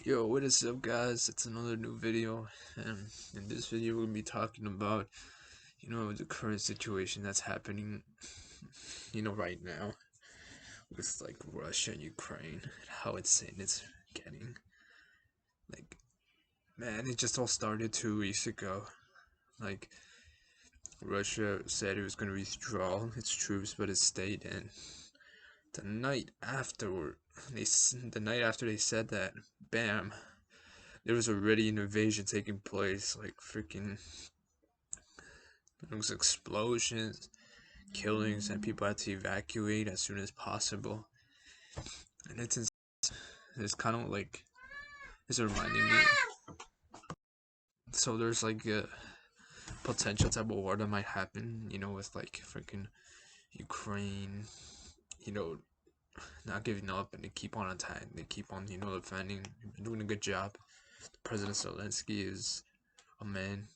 Yo, what is up, guys? It's another new video, and in this video, we're gonna be talking about, the current situation that's happening, right now with like Russia and Ukraine, and how insane it's getting. Like, man, it just all started 2 weeks ago. Like, Russia said it was gonna withdraw its troops, but it stayed in. The night afterward, the night after they said that, bam, there was already an invasion taking place. Like, freaking there was explosions, killings, and people had to evacuate as soon as possible. And it's kind of like it's reminding me. So there's like a potential type of war that might happen, with like freaking Ukraine, you know, not giving up and they keep on attacking, they keep on, defending, doing a good job. President Zelensky is a man.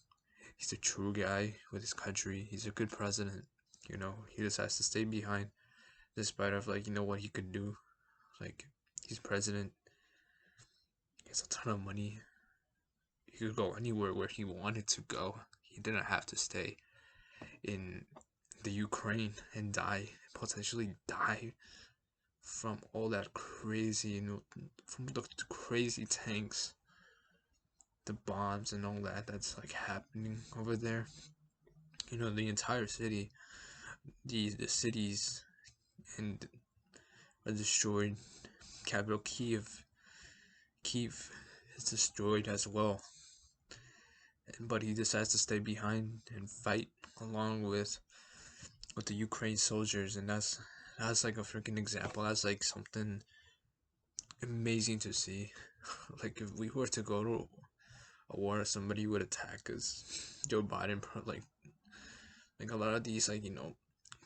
He's a true guy with his country. He's a good president. He just has to stay behind, despite of like what he could do. Like, he's president. He has a ton of money. He could go anywhere where he wanted to go. He didn't have to stay in the Ukraine and die, potentially die from all that crazy, from the crazy tanks, the bombs and all that that's like happening over there. The entire city, the cities and are destroyed. Capital Kiev is destroyed as well. But he decides to stay behind and fight along with the Ukraine soldiers, and that's like a freaking example. That's like something amazing to see. Like, if we were to go to a war, somebody would attack us. Joe Biden, like a lot of these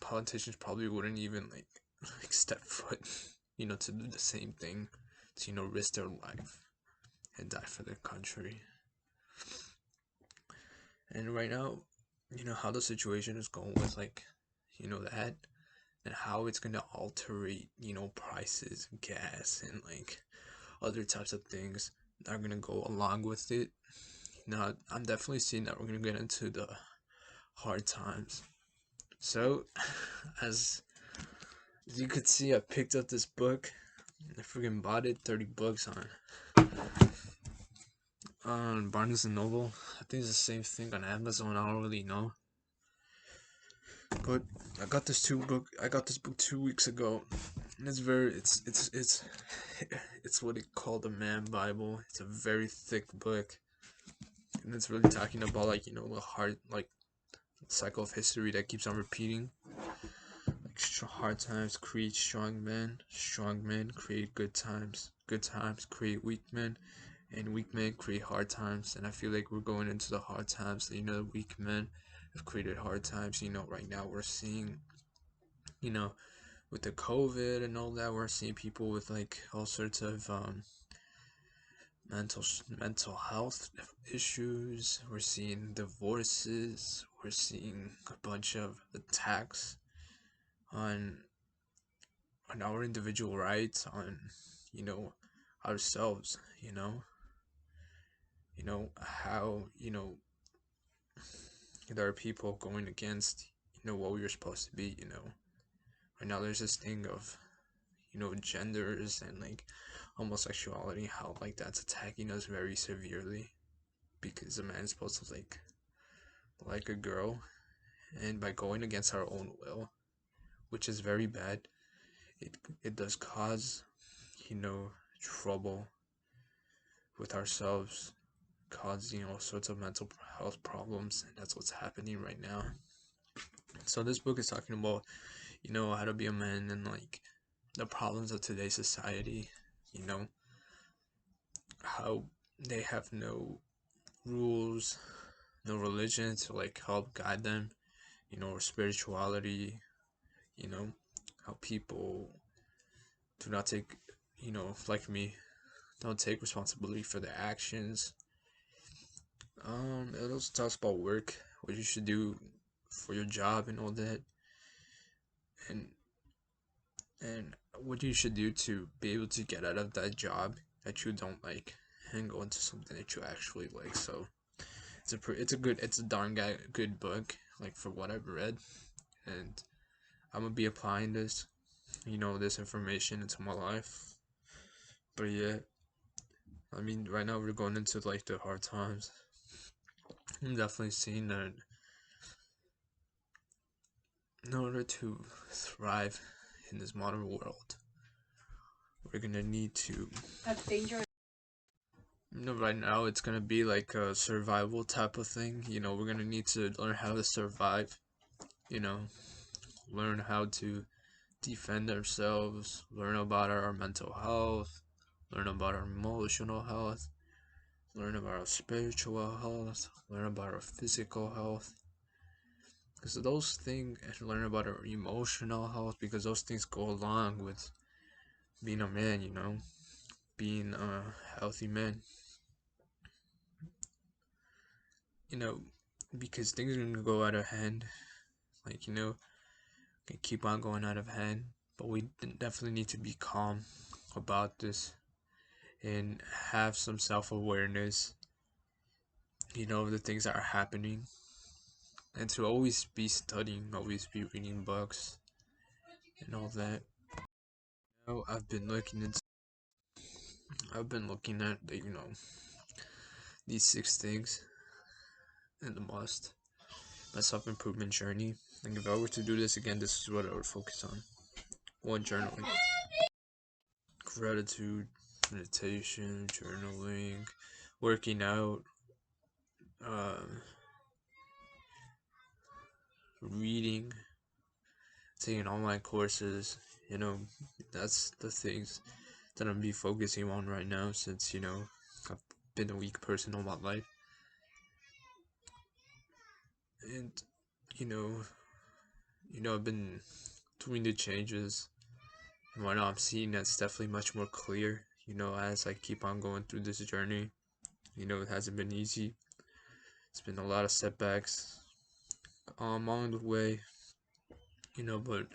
politicians probably wouldn't even like step foot, to do the same thing, to risk their life and die for their country. And right now, how the situation is going with that, and how it's gonna alter, prices, gas, and like other types of things that are gonna go along with it. I'm definitely seeing that we're gonna get into the hard times. So, as you could see, I picked up this book. I freaking bought it, 30 bucks on Barnes and Noble. I think it's the same thing on Amazon. I don't really know. But I got this book 2 weeks ago, and it's what they call the Man Bible. It's a very thick book, and it's really talking about the hard cycle of history that keeps on repeating. Like, hard times create strong men create good times create weak men, and weak men create hard times. And I feel like we're going into the hard times. The weak men have created hard times. Right now we're seeing, you know, with the COVID and all that, we're seeing people with like all sorts of mental health issues. We're seeing divorces. We're seeing a bunch of attacks on our individual rights, on you know ourselves. How there are people going against what we were supposed to be. Right now there's this thing of genders and like homosexuality, how like that's attacking us very severely because a man is supposed to like a girl, and by going against our own will, which is very bad, it does cause you know trouble with ourselves, causing all sorts of mental health problems, and that's what's happening right now. So this book is talking about how to be a man and like the problems of today's society, you know how they have no rules, no religion to like help guide them, or spirituality, you know how people do not take, like me, don't take responsibility for their actions. It also talks about work, what you should do for your job and all that, and and what you should do to be able to get out of that job that you don't like. and go into something that you actually like. So it's a darn good book, like for what I've read, and I'm gonna be applying this information into my life. But yeah, I mean, right now we're going into like the hard times. I'm definitely seeing that in order to thrive in this modern world, we're gonna need to. That's dangerous. Right now it's gonna be like a survival type of thing. We're gonna need to learn how to survive. You know, learn how to defend ourselves, learn about our mental health, learn about our emotional health, learn about our spiritual health, learn about our physical health. Because those things, and learn about our emotional health, because those things go along with being a man, being a healthy man. You know, because things are gonna go out of hand. Like, can keep on going out of hand. But we definitely need to be calm about this and have some self awareness, of the things that are happening. And to always be studying, always be reading books and all that. I've been looking at these 6 things in the must my self improvement journey. And if I were to do this again, this is what I would focus on. One, journaling, gratitude, meditation, journaling, working out, um, reading, taking online courses. That's the things that I'm be focusing on right now since I've been a weak person all my life. And you know, I've been doing the changes, and right now I'm seeing that's definitely much more clear. As I keep on going through this journey, it hasn't been easy. It's been a lot of setbacks along the way, but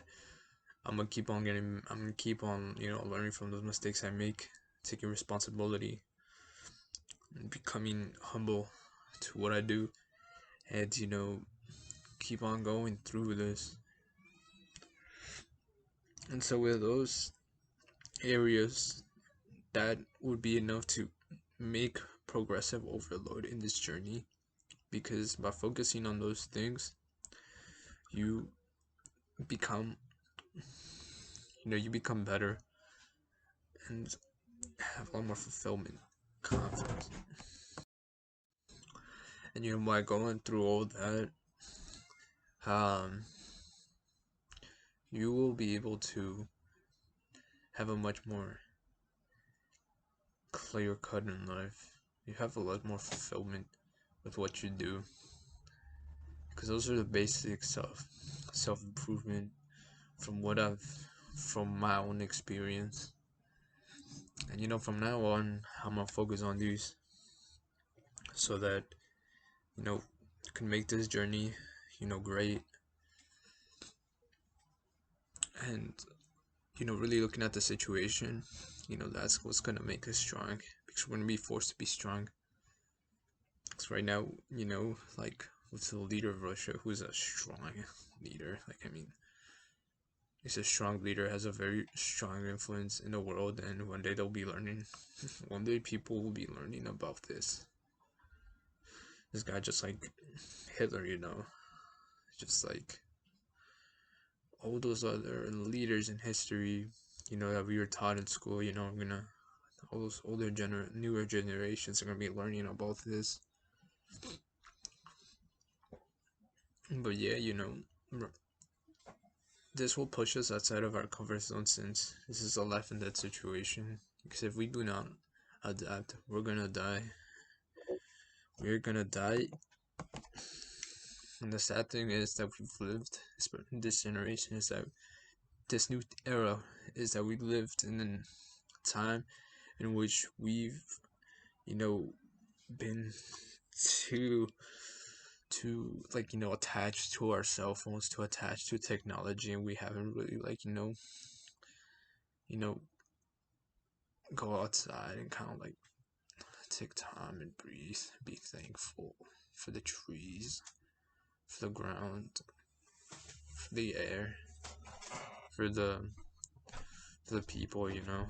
I'm gonna keep on, learning from those mistakes I make, taking responsibility, and becoming humble to what I do, and keep on going through this. And so with those areas, that would be enough to make progressive overload in this journey, because by focusing on those things, you become you become better and have a lot more fulfillment, confidence. And by going through all that, um you will be able to have a much more clear cut in life. You have a lot more fulfillment with what you do, because those are the basics of self improvement from my own experience. And from now on, I'm gonna focus on these so that you can make this journey great. And really looking at the situation, that's what's gonna make us strong, because we're gonna be forced to be strong. Because right now, like with the leader of Russia, who's a strong leader, like, I mean, he's a strong leader, has a very strong influence in the world, and one day they'll be learning. One day people will be learning about this. This guy, just like Hitler, just like all those other leaders in history, that we were taught in school. All those newer generations are gonna be learning about this. But yeah, this will push us outside of our comfort zone, since this is a life and death situation. Because if we do not adapt, we're gonna die. We're gonna die. And the sad thing is that we've lived, this generation is that this new era is that we lived in a time in which we've, been too attached to our cell phones, too attached to technology, and we haven't really you know go outside and kind of like take time and breathe. Be thankful for the trees, for the ground, for the air, for the people, you know.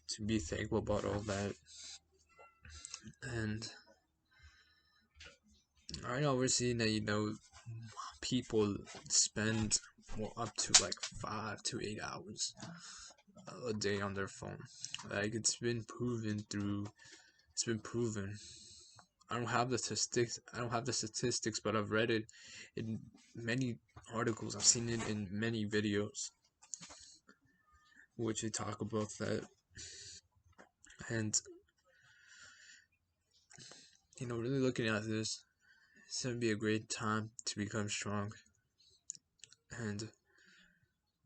To be thankful about all that. And I know we're seeing that, people spend up to like 5 to 8 hours a day on their phone. Like it's been proven. I don't have the statistics, but I've read it in many articles. I've seen it in many videos which they talk about that. And really looking at this, it's gonna be a great time to become strong. And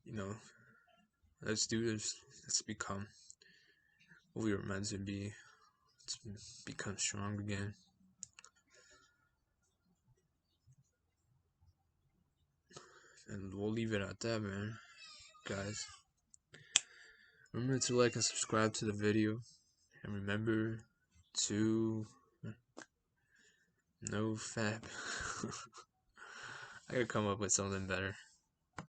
you know, let's do this. Let's become what we were meant to be. Let's become strong again. And we'll leave it at that, man. Guys, remember to like and subscribe to the video. And remember to no fap. I gotta come up with something better.